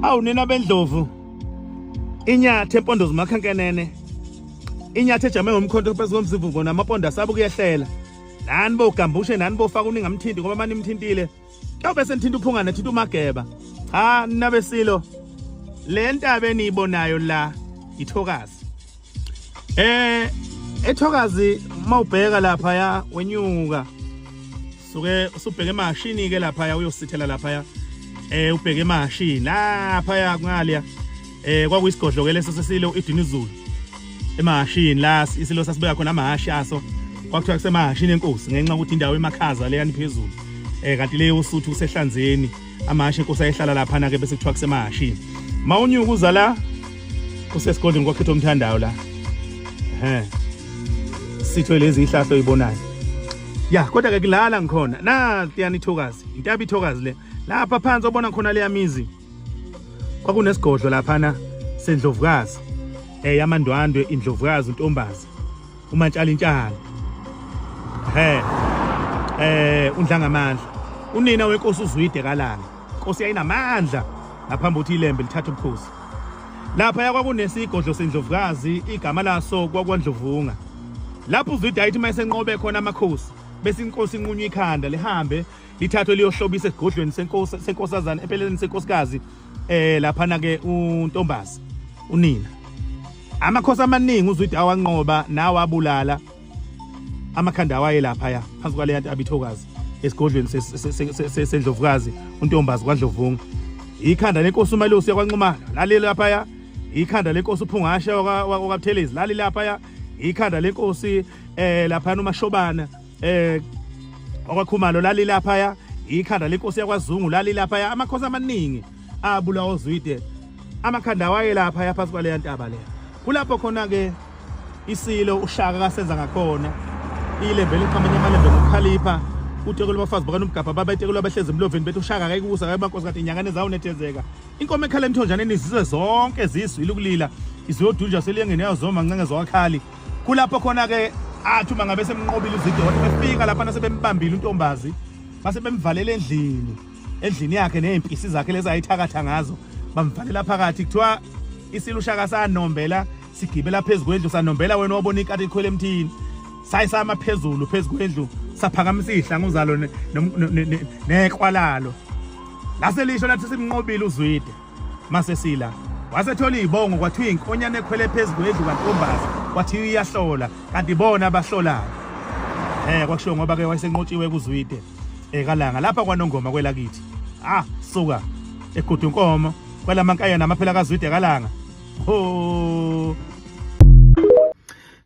Awu nina bendlovu. Inyathe empondo zimakhankenene. Inyathe ejame ngomkhonto phezu komzivuko namapondo asabu kuyehlela. Nani bogambushe nani bofaka uningamthindi ngoba manje imthintile. Kawube senthinta uphungana thinta umageba. Cha nina besilo. Le ntaba eniyibonayo la ithokazi. Ethokazi mawubheka lapha ya wenyuka. Suke usubheke emashini ke lapha ya uyosithela lapha ya. Ubheke emashini lapha ya kungalia. Kwakuyisigodlo ke leso sesilo idinizulu. Emashini la isilo sasibeka khona amahashi aso. Kwakuthiwa kusemahashini enkosi ngenxa ukuthi indawo emakhaza le yani phezulu. Kanti leyo usuthu usehlanzeni amahashi enkosi ayehlala lapha na ke bese kuthiwa kusemahashini. Mawunyuka uza la kusesigodlweni kwakhethwa umthandayo la. Sitho lezi ihlahlo oyibonayo. Ya kodwa ke kulala ngikhona na tiyani ithokazi intaba ithokazi le lapha phansi obona khona le yamizi kwakunesigodlo lapha na sendlovukazi yamandwandwe indlovukazi untombazi umantshali intshali undlangamandla unina wenkosi uZwide kalanga inkosi yayinamandla ngaphambi ukuthi ilembe lithathe ubukhosi lapha yakwakunesigodlo sendlovukazi igama laso kwakwandlovunga lapho uZwide ayithi mayisenqobe khona amakhosi bese inkosi inqunywa ikhanda lihambe lithathwe liyohlobisa esigodlweni senkosazana empeleni senkosikazi lapha na ke untombazi unina amakhosi amaningi uZwide awanqoba nawe abulala amakhanda waye lapha ya phansi kwale yanto abithokazi esigodlweni sendlovukazi untombazi kwaNdlovunga ikhanda lenkosi uMalusi yakwaNcumalo laleli lapha ya ikhanda lenkosi uPhungashe wakwaButhelezi lali lapha ya ikhanda lenkosi lapha uMashobana okwaKhumalo lali lapha ya ikhanda lenkosi yakwaZungu lali lapha ya amakhosi amaningi abulawa uZwide amakhanda waye lapha ya phansi kwale yantaba le kulapho khona ke isilo uShaka kasenza ngakhona ilembe liqhamanya amalembe ngokukhalipha uTekelo bafazi bakaNomgabha babetekelwa bahlezi emloveni bethu uShaka akayikusa kabankosi kade inyangane zawo nethezeka inkomo ekhala emthonjaneni izizwe zonke ziswile ukulila iziyodunja seliyengene yazoma ncange zokhakhali kulapho khona ke athi uma ngabe semnqobile uZwide wathi befika lapha nasebembambile untombazi base bemvalele endlini yakhe nezimpisi zakhe lezi ayithakatha ngazo bamvalela phakathi kuthiwa isilo uShaka sanombela sigibela phezulu kwendlu sanombela wena wabona ikati ikhwele emthini sayisama phezulu kwendlu saphakamisa ihlangu zalo neqwalalo laselisho lathi simnqobile uZwide mase sila wasethola izibongo kwathiwa inkonyane ekhwele phezulu kwendlu kaNtombazi kwathi iyahlola kanti bona abahlolayo kwakusho ngoba ke wayesenqotshiwe kuZwide kalanga lapha kwaNongoma kwelakithi suka eGudunkomo kwelamankaya namaphela kaZwide kalanga ho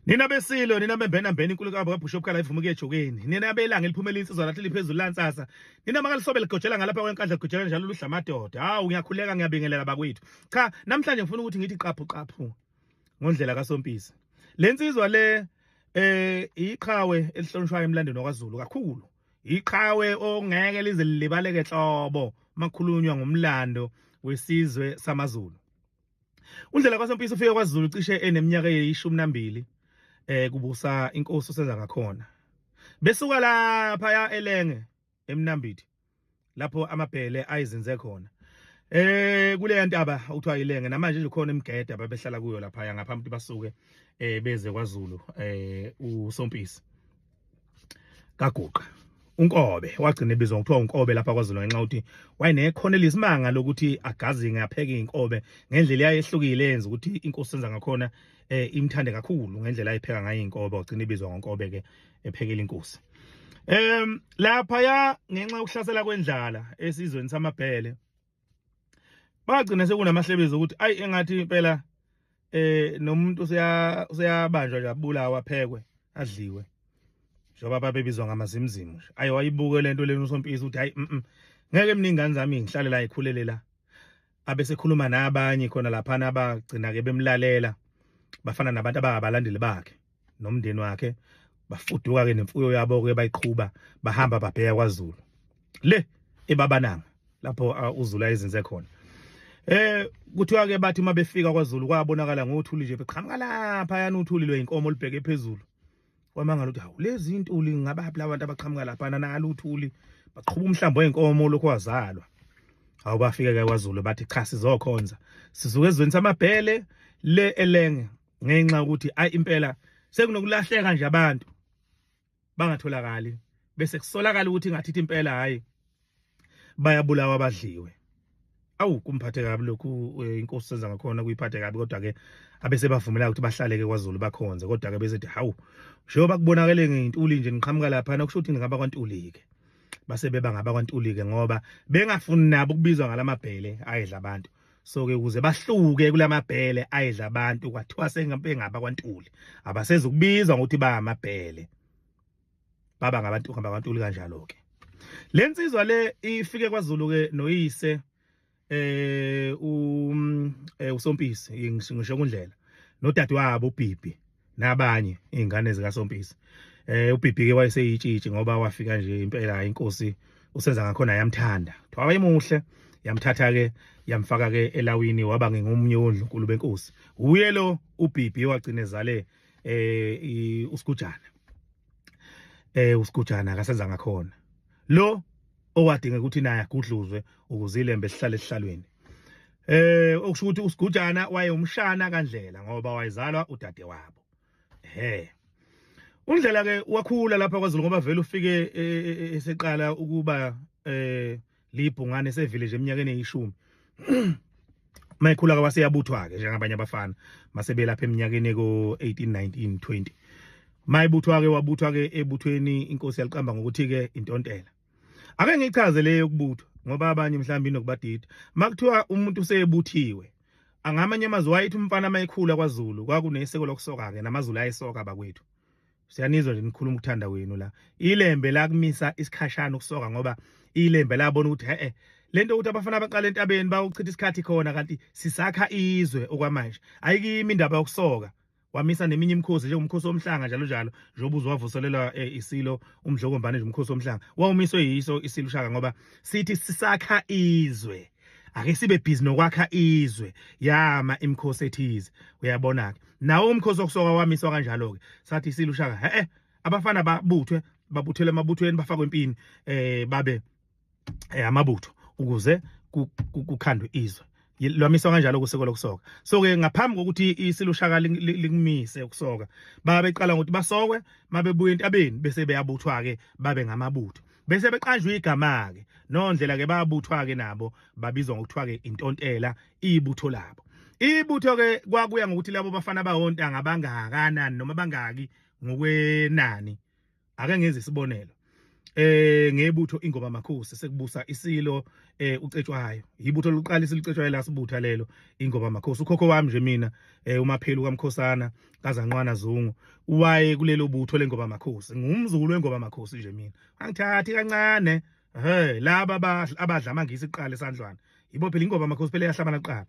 nina besilo nina bembena inkulukazi kaBishop kala ivumu kejokeni nina belanga liphumela insizwa lathi liphezulu lansasa nina makalisobe ligojela ngalapha kwenkandla ligojela njalo luhla amadoda ngiyakhuleka ngiyabingelela bakwethu cha namhlanje ngifuna ukuthi ngithi qaphu ngondlela kaSompisi lensizwa le iqhawe elihlonishwayo emlandweni wakwaZulu kakhulu iqhawe ongeke lize libaleke hlobo makhulunywa ngomlando wesizwe samaZulu undlela kaSompisi ufike kwaZulu cishe eneminyaka eyi12 kubusa inkosi usenza ngakhona besuka lapha ya elenge eMnambithi lapho amabhele ayizinze khona kule ntaba uthiwa ilenge namanje nje khona emgede ababehlala kuyo lapha ya ngaphambi basuke beze kwaZulu uSompisi kaGuqa uNkobe wagcina ebizwa ngokuthiwa uNkobe lapha kwaZulu ngenxa ukuthi wayenekhono elisimanga lokuthi agazi ngapheka inkobe ngendlela yayehlukile yenza ukuthi inkosi senza ngakhona imthande kakhulu ngendlela ayipheka ngayo inkobe wagcina ebizwa ngoNkobe ke ephekela inkosi lapha ya ngenxa yokuhlasela kwendlala esizweni samabhele bagcina sekunamahlebezi ukuthi engathi impela nomuntu useyabanjwa nje abulawa aphekwe adliwe njoba babebizwa ngamazimzimu wayibuke lento lena uSompisi ukuthi ngeke mningane zami ngihlale la ikhulele la abese khuluma nabanye khona lapha abagcina ke bemlalela bafana nabantu abalandeli bakhe nomndeni wakhe bafuduka ke nemfuyo yabo ke bayiqhuba bahamba babheka kwaZulu le ebabananga lapho uZulu ayizinze khona kuthiwa ke bathi mabefika kwaZulu kwabonakala ngothuli nje beqhamuka lapha yana uthuli lweinkomo olibheke phezulu kwamangala ukuthi lezi intuli ngabaphi labantu abaqhamuka lapha nalo uthuli baqhuba umhlambo weinkomo lokho wazalwa awubafika ke kwaZulu bathi cha sizokhonza sizuke ezweni samabhele le elenge ngenxa ukuthi ayi impela sekunokulahleka nje abantu bangatholakali bese kusolakala ukuthi ngathi impela hayi bayabulawa abadliwe. Awu kumphathe kabi lokhu inkosi senza ngakhona kuyiphathe kabi kodwa ke abese bavumela ukuthi bahlaleke kwaZulu bakhonze kodwa ke besethi hawu njengoba kubonakele ngintuli nje niqhamuka lapha na kusho ukuthi ngaba kwaNtuli ke base beba ngaba kwaNtuli ke ngoba bengafuni nabo kubizwa ngalamabhele ayedla abantu. So ke ukuze bahluke kulamabhele ayedla abantu kwathiwa sengaba kwaNtuli abasezukubizwa ngokuthi ba amabhele baba ngabantu ngaba kwaNtuli kanjalo ke. Lensizwa le ifike kwaZulu ke noyise uSompisi ngisho kundlela nodade wabo uBhibhi nabanye izingane zika Sompisi. UBhibhi ke wayeseyitshitshi ngoba wafika nje impela inkosi usenza ngakhona yamthanda. Kuthiwa wayemuhle yamthatha ke yamfaka ke elawini waba ngomunye wondlunkulu benkosi. Uye lo uBhibhi wagcina ezale uSigujana. uSigujana akasenza ngakhona. Lo owadinga ukuthi naye agudluzwe ukuzilembe esihlale esihlalweni. Okusho ukuthi uSigujana wayemshana kaNdlela ngoba wayezalwa udade wabo. uNdlela ke wakhula lapha kwaZulu ngoba vele ufike eseqala ukuba libhungane sevillage eminyakeni eyishumi. Mayikhula ke waseyabuthwa ke njengabanye abafana masebelapha eminyakeni ko 18 19 20. Mayibuthwa ke wabuthwa ke ebuthweni inkosi yaliqamba ngokuthi ke intontela. Ake ngichaze leyo kubuthwa ngoba abanye mhlawumbe inokubadida. Makuthiwa umuntu usebuthiwe angamanye amazwi wayithi umfana mayikhula kwaZulu kwakuneseko lokusoka ke namaZulu ayesoka bakwethu. Siyanizwa nje nikhuluma ukuthanda wenu la. Ilembe la kumisa isikhashana ukusoka ngoba ilembe labona ukuthi lento ukuthi abafana abaqala entabeni bawuchitha isikhathi khona kanti sisakha izwe okwamanje. Ayikimi indaba yokusoka. Wamisa neminye imikhosi njengomkhosi womhlanga njalo njalo njengoba uzwavuselelwa isilo umdlokombane nje umkhosi womhlanga. Wawumiswe yiso isilo ushaka ngoba sithi sisakha izwe. Ake sibe busy nokwakha izwe yama imikhosi ethize uyabona ke nawo umkhosi wokusoka wamiswa kanjalo ke sathi isilo ushaka abafana babuthele emabuthweni bafakwe empini babe amabutho ukuze kukhandwe izwe lwamiswa kanjalo kuseko lokusoka. So ke ngaphambi kokuthi isilo ushaka likumise ukusoka beqala ngokuthi basokwe mabebuya entabeni bese beyabuthwa ke babe ngamabutho bese beqanjwe igama ke noNdlela ke babuthwa ke nabo babizwa ngokuthiwa ke intontela ibutho labo. Ibutho ke kwakuya ngokuthi labo bafana bahonta ngabangakanani noma bangaki ngokwenani. Ake ngenze isibonelo. Ngebutho Ingoma Makhosi sekubusa isilo uCetshwayo. Ibutho lokuqala isilicetshwayo la sibutha lelo Ingoma Makhosi. Ukhokho wami nje mina uMaphelu kaMkhosana kaZanqwana Zungu waye kulelo butho leNgoma Makhosi. Ngumzulu weNgoma Makhosi nje mina. Angithathi kancane. Laba abadla amangisi iqala esandlwana. Yibo phela Ingoma Makhosi phela yahlabana kuqala.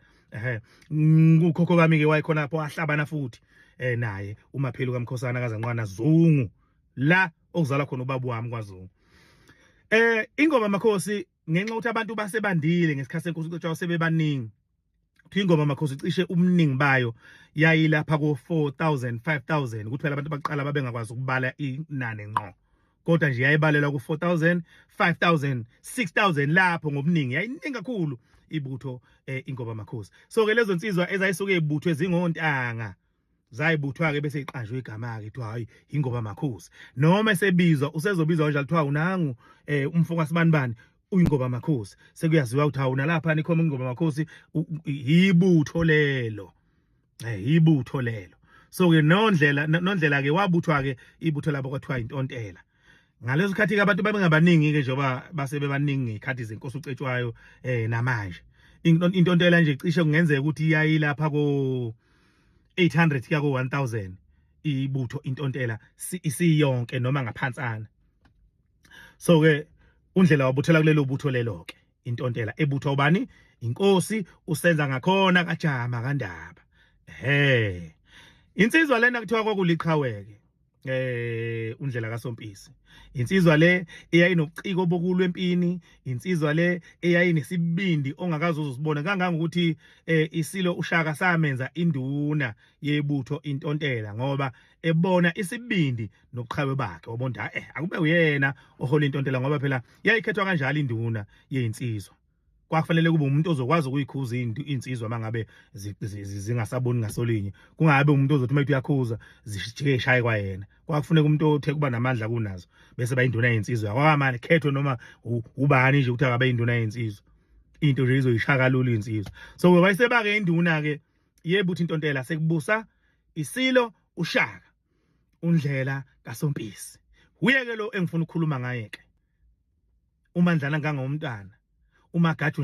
Ukhokho kami ke wayekhona lapho wahlabana futhi naye uMaphelu kaMkhosana kaZanqwana Zungu la okuzala khona ubaba wami kwaZulu. Ingoma Makhosi ngenxa ukuthi abantu basebandile ngesikhathi senkosi uCetshwayo sebebaningi. Ingoma Makhosi cishe umningi bayo yayilapha ko 4000 5000 ukuthi phela abantu baqala babengakwazi ukubala inani ngqo. Kodwa nje yayibalelwa ku 4000 5000 6000 lapho ngobuningi yayiningi kakhulu ibutho Ingoma Makhosi. So ke lezo nsizwa ezayisuke ebuthwe zingontanga zayibuthwa ke bese iqanjwe igama ke kuthiwa hayi Ingoma Makhosi noma esebizwa usezobizwa kanjalo kuthiwa unangu umfoka sibanibani uIngoma Makhosi sekuyaziwa ukuthi awuna lapha nikhoma Ingoma Makhosi yibutho lelo yibutho lelo. So ke noNdlela ke wabuthwa ke ibutho labo kwathiwa intontela. Ngaleso sikhathi ke abantu babengabaningi ke njoba basebebaningi ngekhathi zenkosi uCetshwayo namanje intontela nje cishe kungenzeka ukuthi iyayilapha ko 800 kuya ko 1000 ibutho intontela isiyonke noma ngaphansana. So ke uNdlela wabuthela kulelo butho lelo ke intontela ebuthwa ubani inkosi usenza ngakhona kaJama kaNdaba. Insizwa lena kuthiwa kwakuliqhaweke uNdlela kaSompisi. Insizwa le eyayinobuciko bokulwa empini, insizwa le eyayinesibindi ongakazi uzosibona kangangokuthi isilo uShaka samenza induna yebutho intontela ngoba ebona isibindi nobuqhawe bakhe wabona akube uyena ohola intontela ngoba phela yayikhethwa kanjalo induna yezinsizwa kwakufanele kube umuntu ozokwazi ukuyikhuza insizwa mangabe zingasaboni ngasolinye, kungabe umuntu ozothi uma uyakhuza zijike ishaye kwayena. Kwakufuneka umuntu othe kuba namandla kunazo bese bayinduna yensizwa. Kwakamanje khetho noma ubani nje ukuthi akabe induna yensizwa, into nje izoyishaka lulu insizwa. So wayeseba ke induna ke yebo uthi intontela sekubusa Isilo uShaka uNdlela kaSompisi. Uye ke lo engifuna ukukhuluma ngaye ke uMandlana ngangomntana, uMagatshu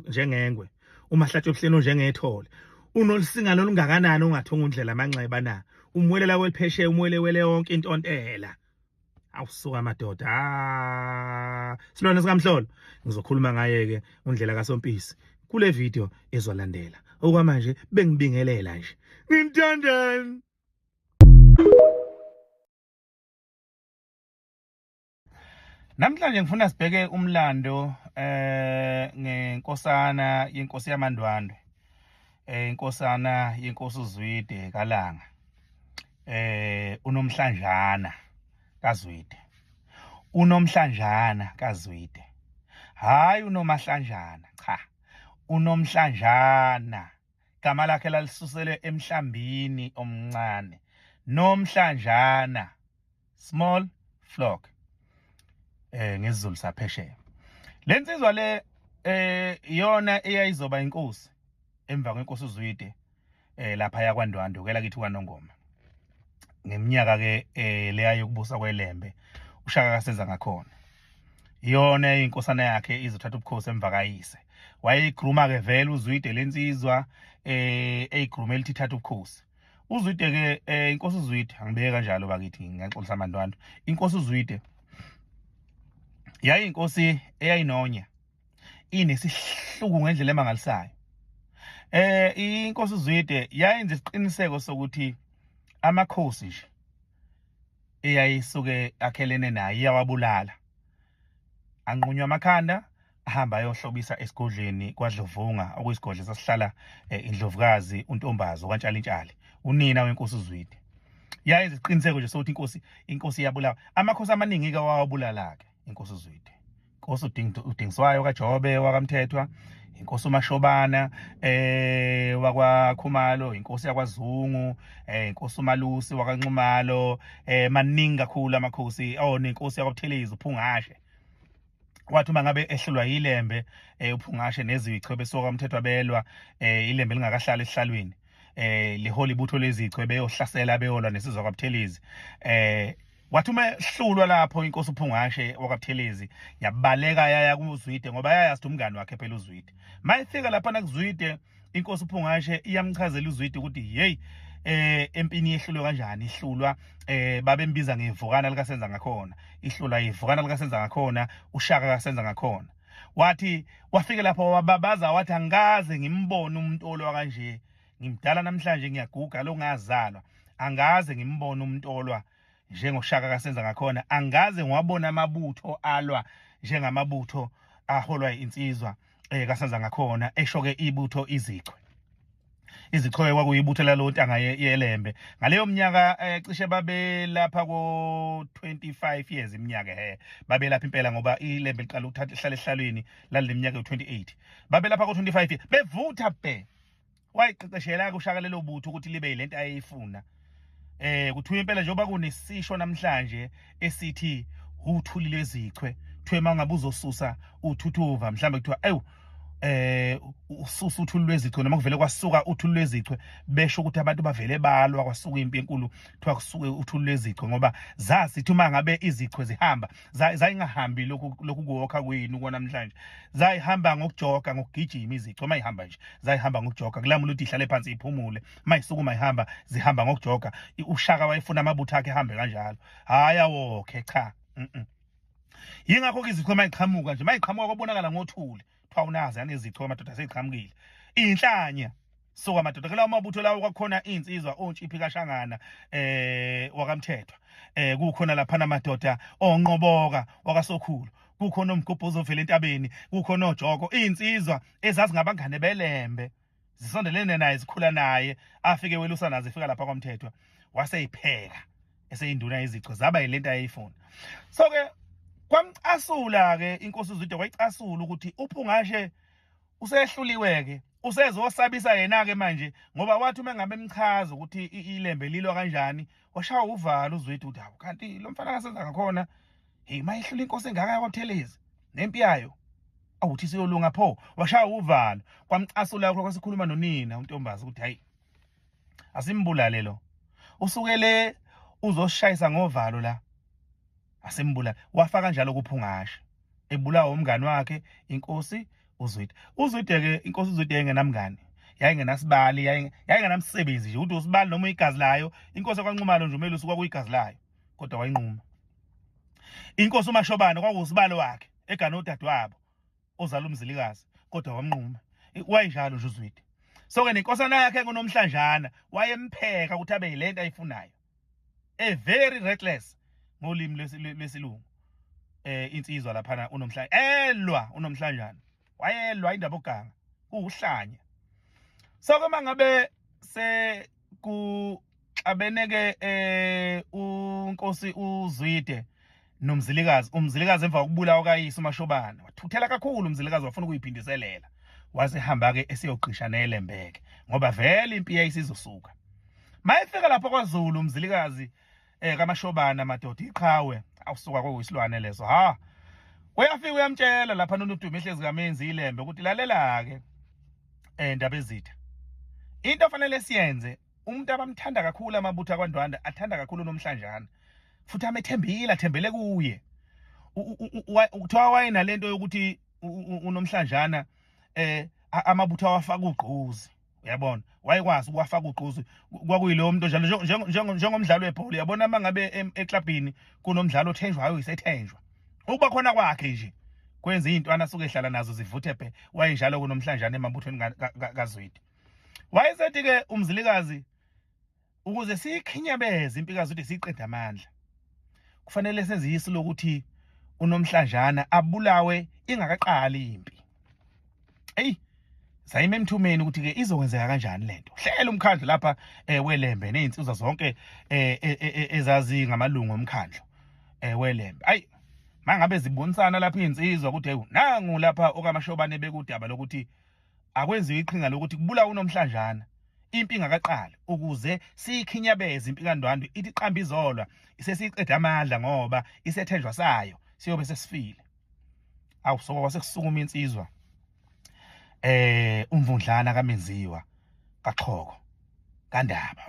njengengwe, uMahlatshwe Buhlelo njengethole, unolisinga olungakanani ongathonga uNdlela amanxeba na, umwelela welipheshe umwelewele yonke intontela. Awusuka madoda. Silwane sikamhlolo ngizokhuluma ngaye ke uNdlela kaSompisi kule video ezwalandela. Okwamanje bengibingelela nje. Ngimthandani. Namhlanje ngifuna sibheke umlando ngenkosana yenkosi yaMandwandwe, inkosana yenkosi uZwide kaLanga, uNomhlanjana kaZwide, uNomhlanjana kaZwide, hayi uNomahlanjana, cha, uNomhlanjana. Igama lakhe lalisusele emhlambini omncane, Nomhlanjana, small flock, ngesiZulu saphesheya. Lensizwa le iyona eyayizoba inkosi emva kwenkosi uZwide lapha yakwaNdwandwe ke lakithi kwaNongoma. Ngeminyaka ke leya yokubusa kweLembe uShaka kaSenza ngakhona. Iyona inkosana yakhe izothatha ubukhosi emva kayise. Wayeyigruma ke vele uZwide lensizwa eyigruma elithi thatha ubukhosi. uZwide ke inkosi uZwide angibeke kanjalo bakithi ngenxolisa aMandwandwe. Inkosi uZwide yayinkosi eyayinonya, inesihluku ngendlela emangalisayo. Inkosi uZwide yayenza isiqiniseko sokuthi amakhosi nje eyayisuke akhelene naye iyawabulala. Anqunywa amakhanda ahamba ayohlobisa esigodleni kwaDlovunga, okuyisigodlo sasihlala indlovukazi uNtombazi kwaNtshalitshali, unina wenkosi uZwide. Yayenza isiqiniseko nje sokuthi inkosi iyabulawa. Amakhosi amaningi ke wawabulala ke inkosi uZwide. Inkosi uDingiswayo kaJobe wakaMthethwa, inkosi uMashobana wakwaKhumalo, inkosi yakwaZungu, inkosi uMalusi wakaNxumalo, maningi kakhulu amakhosi. Nenkosi yakwaButhelezi uPhungashe. Wathi uma ngabe ehlulwa yiLembe uPhungashe nezichwe besoka uMthethwa belwa iLembe lingakahlala esihlalweni, lihola ibutho lezichwe beyohlasela beyolwa nesizwe kwaButhelezi. Wathi uma ehlulwa lapho inkosi uPhungashe wakwaButhelezi yabaleka yaya kuZwide ngoba yayazi umngani wakhe phela uZwide. Mayifika lapha nakuZwide inkosi uPhungashe iyamchazela uZwide ukuthi hey empini yehlulwe kanjani, ihlulwa babembiza ngevukana likaSenza ngakhona, ihlula ivukana likaSenza ngakhona, uShaka kaSenza ngakhona. Wathi wafika lapho wababaza wathi angaze ngimbone umuntu olwa kanje, ngimdala namhlanje ngiyaguga lo ngazalwa, angaze ngimbone umuntu olwa njengoShaka kaSenza ngakhona, angaze ngiwabona amabutho alwa njengamabutho aholwa insizwa kaSenza ngakhona, eshoke ibutho izichwe. Izichwe kwakuyibutho lalontanga yeLembe. Ngaleyo mnyaka cishe babe lapha ko 25 years iminyaka babe lapha impela ngoba iLembe liqala ukuthatha ihlale ehlalweni laleminyaka u28. Babe lapha ko 25 years bevutha bhe. Wayiqeqeshela kuShaka lelo butho ukuthi libe yilento ayifuna. Kuthiwa impela njengoba kunesisho namhlanje esithi uthulile izichwe, kuthiwe mangabe uzosusa uthuthuva mhlambe kuthiwa ayu ususa uthuli lwezichwe noma kuvele kwasuka uthuli lwezichwe, besho ukuthi abantu bavele balwa kwasuka impi enkulu kuthiwa kusuke uthuli lwezichwe ngoba zasithi uma ngabe izichwe zihamba zayingahambi lokhu kuwokha kwenu kwanamhlanje, zayihamba ngokujoga ngokugijima izichwe. Mayihamba nje zayihamba ngokujoga, kulamula ukuthi ihlale phansi iphumule, mayisuka mayihamba zihamba ngokujoga. uShaka wayefuna amabutho akhe ehambe kanjalo, hayi awokhe cha. Yingakho ke izichwe mayiqhamuka nje, mayiqhamuka kwabonakala ngothuli unazi yanezichwe amadoda seyiqhamukile inhlanya. So amadoda kulawo mabutho lawo kwakhona insizwa ontshiphi kaShangana wakaMthethwa, kukhona lapha namadoda onqoboka wakaSokhulu, kukhona uMgubhuzo ovela entabeni, kukhona oJoko, insizwa ezazi ngabangane beLembe zisondelene naye zikhula naye. Afike welusa nazo efika lapha kwaMthethwa waseyipheka eseyinduna yezichwe, zaba yilento ayifuna. So ke kwamcasula ke inkosi uZwide kwayicasula ukuthi uPhungashe usehluliwe ke usezosabisa yena ke manje ngoba wathi uma ngabe emchaza ukuthi ilembe lilwa kanjani washaya uvalo uZwide uthi hawu kanti lo mfana akasenza ngakhona hey mayihlula inkosi engaka kwaButhelezi nempi yayo awuthi siyolunga pho washaya uvalo kwamcasula lokho kwasikhuluma nonina untombazi ukuthi hayi asimbulale lo usukele uzoshayisa ngovalo la asimbulale wafaka njalo kuphungashe ebulawa umngani wakhe inkosi uZwide ke inkosi uZwide yengenamngani yayingenasibali yayingenamsebenzi nje uthi usibali noma igazi layo inkosi yakwanqumalo nje umele usuka kuyigazi layo kodwa wayinquma inkosi uMashobane kwakusibalo wakhe egana odadewabo ozala umzilikazi kodwa wamnquma wayinjalo nje uZwide so ke nenkosana yakhe kuNomhlanjana wayempheka ukuthi abe yilento ayifunayo very reckless ngolimi lesilungu insizwa laphana uNomhlanjana wayelwa indaba oganga uhlanya so ke mangabe se kuxabeneke unkosi uZwide nomzilikazi umzilikazi emva kokubulawa kayise uMashobane wathuthela kakhulu umzilikazi wafuna ukuyiphindiselela wasehamba ke esiyoqisha neLembeke ngoba vele impi yayisizosuka mayifika lapho kwaZulu umzilikazi kaMashobane madoda iqhawe awusuka koyisilwane lezo uyafika uyamtshela lapha noNudume ehlezi kaMenzi iLembe ukuthi lalela ke indaba ezitha into ofanele siyenze umuntu abamthanda kakhulu amabutho akwaNdwandwe athanda kakhulu uNomhlanjana futhi amethembile athembele kuye ukuthiwa wayena lento yokuthi uNomhlanjana amabutho awafaka ugquzi uyabona wayekwazi ukuwafaka ugquzi kwakuyilo muntu njalo njengomdlalo webhola uyabona mangabe eklabhini kunomdlalo othenjwayo isethenjwa ukuba khona kwakhe nje kwenza izinto anasuke ehlala nazo zivuthe phe wayenjalo kuNomhlanjana emabuthweni kaZwide wayesethi ke umzilikazi ukuze sikhinyabeze impikazi ukuthi siqede amandla kufanele senze isu lokuthi uNomhlanjana abulawe ingakaqali impi sayime emthumeni ukuthi ke izokwenzeka kanjani lento hlela umkhandlu lapha weLembe nezinsizwa zonke ezazi ngamalungu omkhandlu weLembe mangabe zibonisana lapha izinsizwa ukuthi hey nangu lapha okaMashobane bekudaba lokuthi akwenziwe iqhinga lokuthi kubulawa uNomhlanjana impi ingakaqali ukuze sikhinyabeze impi kaNdwandwe ithi qamba izolwa isesiqeda amandla ngoba isethenjwa sayo siyobe sesifile awusoko kwasekusukuma insizwa umvundlana kaMenziwa kaXhoko kaNdaba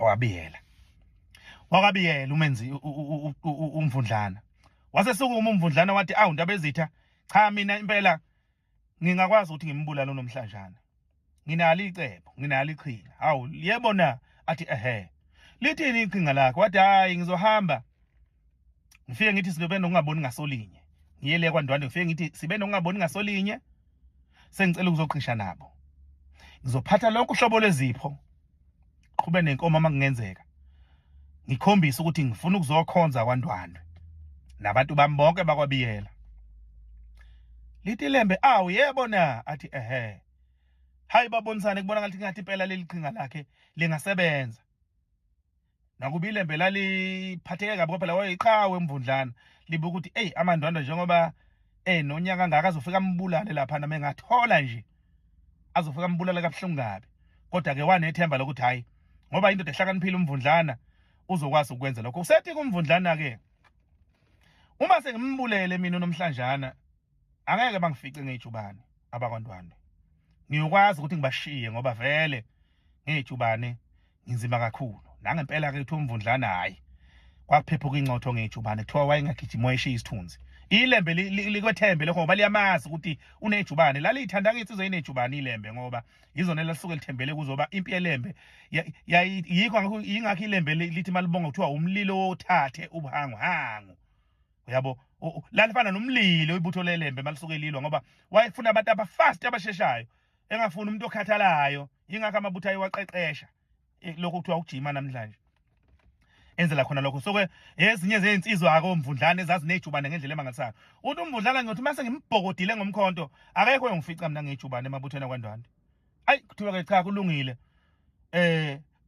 wakabiyela uMenzi umvundlana wasesukuma umvundlana wathi awu ndaba ezitha cha mina impela ngingakwazi ukuthi ngimbulala uNomhlanjana nginalo icebo nginalo iqhinga hawu yebona athi lithini iqhinga lakho wathi hayi ngizohamba ngifike ngithi sibe nokungaboni ngasolinye ngiyele kwaNdwandwe ngifike ngithi sibe nokungaboni ngasolinye sengicela ukuzoqisha nabo ngizophatha lonke uhlobo lwezipho qhube nenkomo uma kungenzeka ngikhombisa ukuthi ngifuna ukuzokhonza kwaNdwandwe nabantu bami bonke bakwabiyela lithi iLembe awu yebona athi hayi babonisane kubona ngathi impela leli qhinga lakhe lingasebenza nakuba iLembe laliphatheke kabi phela wayiqhawe emvundlana libuka ukuthi amaNdwandwe njengoba nonyaka ngaka azofika ambulale lapha nami ngathola nje azofika ambulale kabuhlungu kabi kodwa ke wanethemba lokuthi hayi ngoba into ehlakaniphile umvundlana uzokwazi ukwenza lokho usethi kumvundlana ke uma sengimbulele mina uNomhlanjana angeke bangifice ngejubane abakwaNdwandwe ngiyokwazi ukuthi ngibashiye ngoba vele ngejubane nginzima kakhulu nangempela ke uthi umvundlana hayi kwaphephuka ingcotho ngejubane kuthiwa wayengagijima wayeshiya isithunzi iLembe likwethembe lokho ngoba liyamazi ukuthi unejubane lalithanda ngitsizwe inejubane iLembe ngoba izona lelisuke lithembele kuzoba impi yeLembe yikho ingakho iLembe lithi malibonga kuthiwa umlilo othathe ubuhangu uyabo lalifana nomlilo ibutho leLembe malisuke lilwa ngoba wayefuna abantu abafast abasheshayo engafuni umuntu okhathalayo ingakho amabutho ayiwaqeqesha lokho kuthiwa ukujima namhlanje enzela khona lokho so ke ezinye zezinsizwa ake umvundlana ezazi nejubane ngendlela emangasayo uthi umvundlana ngothi mase ngimbhokodile ngomkhonto akekho engifica mina ngejubane emabuthweni kwaNdwandwe kuthiwa ke cha kulungile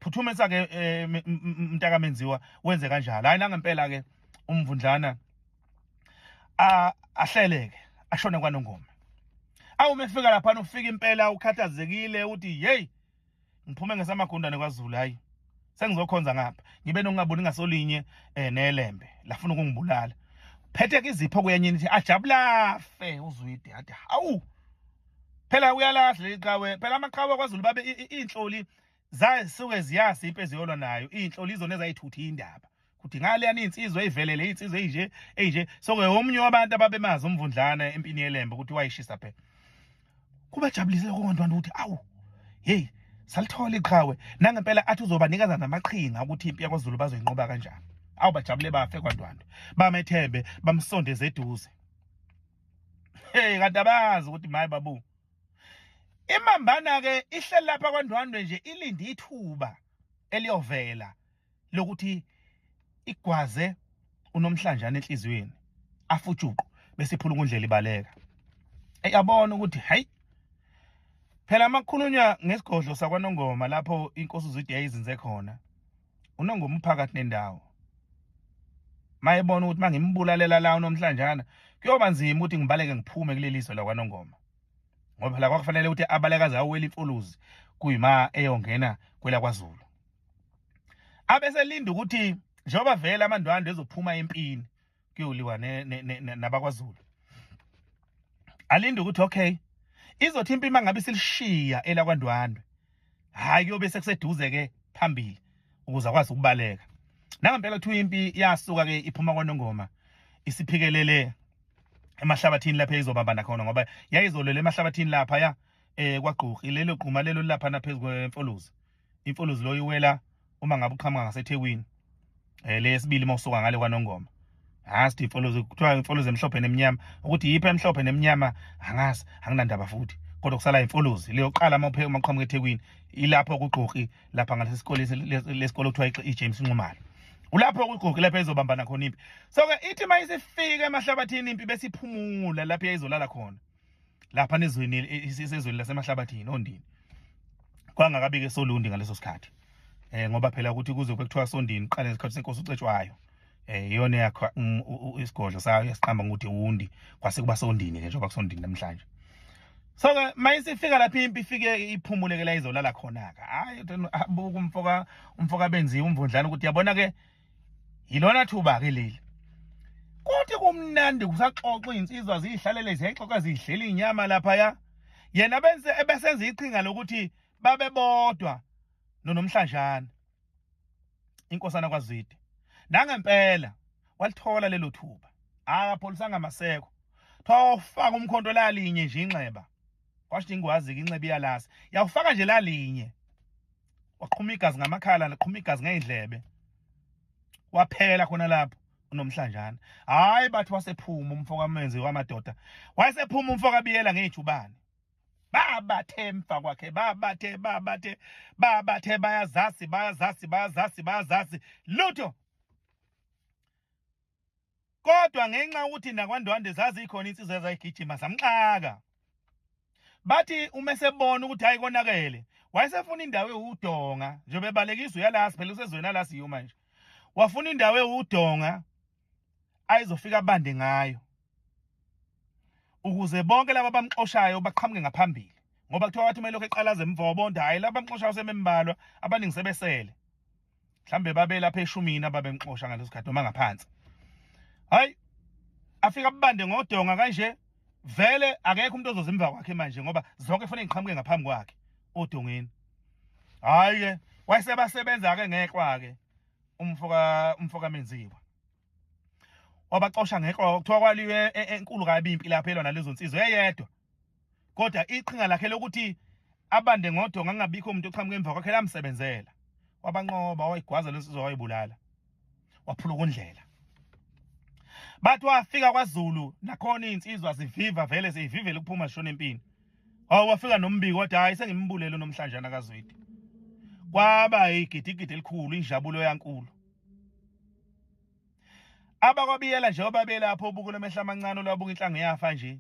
phuthume sake mntaka Menziwa wenze kanjalo hayi nangempela ke umvundlana ahleleke ashone kwaNongoma Awumefika lapha ufika impela ukhathazekile uthi hey ngiphume ngesamagundane kwaZulu hayi sengizokhonza ngapha ngibe nokungaboni ngasolinye nelembe lafuna ukungibulala phethe izipho kuyenyini ithi ajabulafe uZwide athi hawu phela uyalahla iqhawe phela amaqhawe kwaZulu babe inhloli zasuke ziyasi impezi eziyolwa nayo inhloli izona ezayithutha indaba kuthi ngale yani insizwe ezivelele insizwe enje soke omunye wabantu ababemazi umvundlana empini yelembe ukuthi wayishisa phela kubajabulise kontwana ukuthi awu hey salithola iqhawe nangempela athi uzobanikeza namaqhinga ukuthi impi yakwaZulu bazoyinqoba kanjani awu bajabule bafe kwandwandwe bamethembe bamsondeze eduze hey kanti abazi ukuthi maye babu imambana ke ihleli lapha kwandwandwe nje ilinde ithuba eliyovela lokuthi igwaze uNomhlanjana enhlizweni afujuqu bese iphula undlela ibaleka yabona ukuthi hey phela makukhulunywa ngesigodlo sakwaNongoma lapho inkosi uZwide yayizinze khona uNongoma uphakathi nendawo mayebona ukuthi mangimbulalela la uNomhlanjana kuyoba nzima ukuthi ngibaleke ngiphume kulelizwe lakwaNongoma ngoba phela kwakufanele ukuthi abalekazi awela imfuluzi kuyima eyongena kwela kwaZulu abeselinda ukuthi njengoba vele amandwandwe ezophuma empini kuyoliwa nabakwaZulu alinda ukuthi okay izothi impi mangabe silishiya elakwandwandwe hayi kuyobe sekuseduze ke phambili ukuze akwazi ukubaleka nangempela kuthiwa impi yasuka ke iphuma kwaNongoma isiphikelele emahlabathini lapha izobambana khona ngoba yayizolela emahlabathini lapha ya kwaGqokhi lelo gquma lelo lapha naphezulu kwemfuluzi imfuluzi lo iwela uma ngabe uqhamuka ngaseThekwini lesibili mawusuka ngale kwaNongoma hasti imfuluzi kuthiwa imfuluzi emhlophe nemnyama ukuthi yiphi emhlophe nemnyama angazi anginandaba futhi kodwa kusala imfuluzi leyoqala maqhamuka eThekwini ilapho kuGqokhi lapha ngalesi sikole lesikole kuthiwa iJames Nxumalo ulapho kuGqokhi lapha ezobambana khona impi so ke ithi mayisifika emahlabathini impi besiphumula lapha izolala khona lapha nezweni isezweni lasemahlabathini ondini kwangakabi ke Solundi ngaleso sikhathi ngoba phela ukuthi kuze kuthiwa Sondini qala isikhathi senkosi uCetshwayo iyona yakho isigodlo sayo yasiqamba ngokuthi undi kwase kuba Sondini ke njengoba kuSondini namhlanje so ke mayisifika lapha impi ifike iphumule ke la izolala khona ka hayi buka umfoka benziwe umvundlana ukuthi yabona ke yilona thuba ke leli kuthi kumnandi kusaxoxa insizwa zihlalele ziyixoxa zihlela inyama lapha ya yena ebesenza iqhinga lokuthi babe bodwa noNomhlanjana inkosana kwaZwide nangempela walithola lelo thuba akapholisanga maseko thawufaka umkhonto la linye nje inxeba kwasho ingwazi ke inxeba iyalasa yawufaka nje la linye waqhuma igazi ngamakhala naqhuma igazi ngeindlebe waphela khona lapho uNomhlanjana hayi bathi wasephuma umfoka menzi wamadoda wayesephuma umfoka abiyela ngejubane babathemfa kwakhe babathe bayazazi lutho kodwa ngenxa ukuthi nakwandwandwe zazi ikhona insizwe ezayigijima zamxaka bathi uma sebona ukuthi hayi konakele wayesefuna indawo ewudonga njengoba ebalekiswa uyalasi phela usezweni alasi yuma nje wafuna indawo ewudonga ayizofika abande ngayo ukuze bonke laba bamxoshayo baqhamuke ngaphambili ngoba kuthiwa wathi melokho eqalaza emvobo hayi laba bamxoshayo semembalwa abaningi sebesele mhlambe babe lapha eshumini ababemxosha ngaleso sikhathi noma ngaphansi hayi afika abande ngodonga kanje vele akekho umuntu ozozimva kwakhe manje ngoba zonke kufanele ngiqhamuke ngaphambi kwakhe odongeni hayi ke wayesebasebenza ke ngeqwa ke umfoka menziwa wabaxosha ngeqwa kuthiwa kwaliwe enkulu kabi impilo lapha elona lezo nsizwe eyedwa kodwa iqhinga lakhe lokuthi abande ngodonga angabikho umuntu oqhamuke emva kwakhe lamsebenzela wabanqoba wayigwaza lesizwe wayibulala waphula kundlela bathi wafika kwaZulu nakhona insizwa ziviva vele zivivele ukuphuma zishona empini wafika nombiko kodwa hayi sengimbulele uNomhlanjana kaZwide kwaba igidigidi elikhulu injabulo yankulu abakwabiyela nje obabelapho ubuko lemehla amancane lwabuka inhlanga yafa nje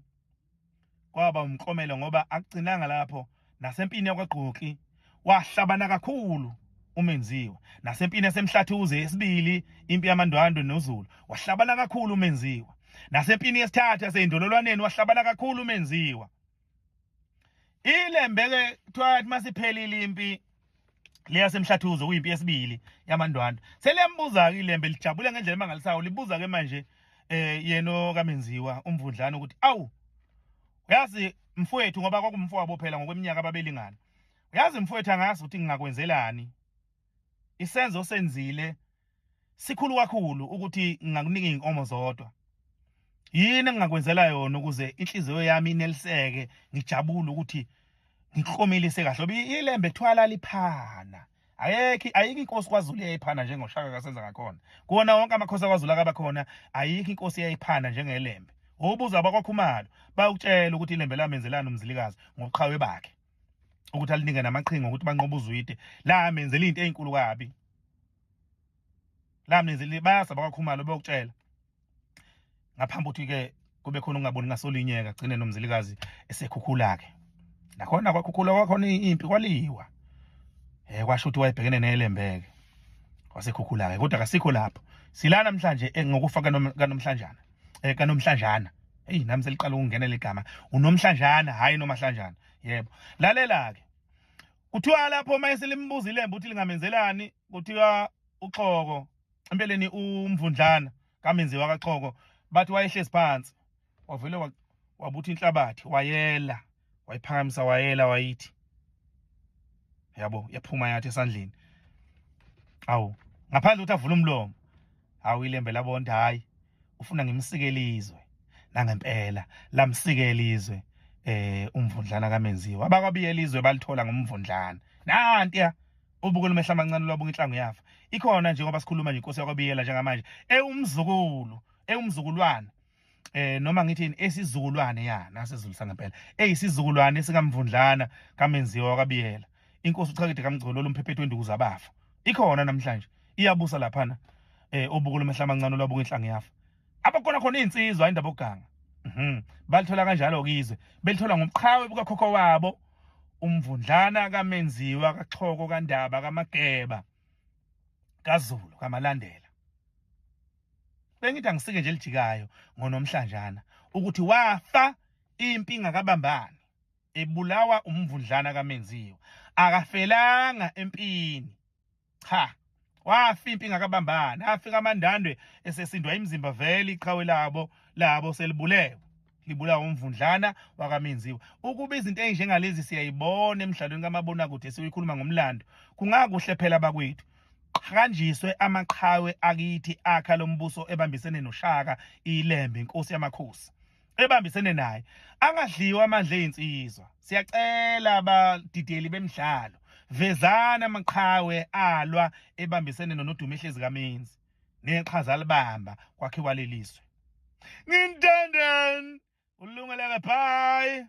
kwaba umklomelo ngoba akugcinanga lapho nasempini yakwaGqokhi wahlabana kakhulu umenziwa nasempini yasemhlathuze yesibili impi yamandwandwe noZulu wahlabana kakhulu umenziwa nasempini yesithathu yasendololwaneni wahlabana kakhulu umenziwa ilembe ke kuthiwa masiphelile impi leyasemhlathuzo kuyimpi yesibili yamandwandwe selembuza ke ilembe lijabule ngendlela mangalisawo libuza ke manje yeno kaMenziwa umvundlana ukuthi awu uyazi mfowethu ngoba kwakumfowabo phela ngokweminyaka ababelingana uyazi mfowethu angazi ukuthi ngingakwenzelani isenzo senzile sikhulu kakhulu ukuthi ngingakunika inkomo zodwa yini engingakwenzela yona ukuze inhliziyo yami ineliseke ngijabule ukuthi ngikhomelise kahle ilembe thwala liphana ayikho inkosi kwaZulu eyayiphana njengoShaka kaSenza ngakhona kuona wonke amakhosi kwaZulu akabakhona ayikho inkosi eyayiphana njengelembe obuza abakwaKhumalo bayukutshela ukuthi ilembe lamenzelana umzilikazi ngoqhawe bakhe ukuthi alinike namaqhinga ukuthi banqoba uzwide la menzela izinto ezinkulu kabi la menzela bayasa abakwaKhumalo bayokutshela ngaphambi ukuthi ke kube khona ungaboni ngasolinyeka agcine nomzilikazi esekhukhula ke nakhona kwakhukhula kwakhona impi kwaliwa kwasho ukuthi wayebhekene nelembeke wasekhukhula ke kodwa kasikho lapho sila namhlanje ngokufa kaNomhlanjana kaNomhlanjana nami seliqala ukungenela igama uNomhlanjana hayi noMahlanjana yebo lalela ke kuthiwa lapho mayeselimbuza ilembe uthi lingamenzelani kuthiwa uXhoko empeleni umvundlana kaMenziwa kaXhoko bathi wayehlezi phansi wavele wabuthi inhlabathi wayela wayiphakamisa wayela wayithi yabo yaphuma yathi esandleni awu ngaphandle ukuthi avule umlomo awu ilembe labonda hayi ufuna ngimsikelizwe nangempela lamsikelizwe umvundlana kaMenziwa abakwabiyelizwe balithola ngomvundlana nanti ubuke lomehla amancane lwabunga inhlangu yafa ikhona nje ngoba sikhuluma nje inkosi yakwabiyela njengamanje umzukulwana noma ngithini esizukulwane nasezulu sangempela isizukulwane esikamvundlana kaMenziwa wakabiyela inkosi uChakede kaMgcolo lomphephethu wenduku abafa ikhona namhlanje iyabusa laphana obuke lomehla amancane lwabunga inhlangu yafa abakhona khona insizwa indaba oganga balithola kanjalo kizwe belithola ngomqhawe bukakhokho wabo umvundlana kaMenziwa kaXhoko kaNdaba kaMageba kaZulu kamalandela bengithi angisike nje elijikayo ngoNomhlanjana ukuthi wafa impi ingakabambani ebulawa umvundlana kaMenziwa akafelanga empini cha wafa impi ingakabambani afika amandandwe esesindwa imizimba vele iqhawe labo selibulewe libulawa umvundlana wakaMenziwa ukuba izinto ezinjengalezi siyayibona emidlalweni kamabonakude siyikhuluma ngomlando kungakuhle phela bakwethu qhanjiswe amaqhawe akithi akha lombuso ebambisene noShaka ilembe inkosi yamakhosi ebambisene naye angadliwa amandla ezinsizwa siyacela abadideli bemidlalo vezana amaqhawe alwa ebambisene noNodumehlezi kaMenzi neqhaza libamba kwakhe kwaleliswe ngintandani ulungeleke bye.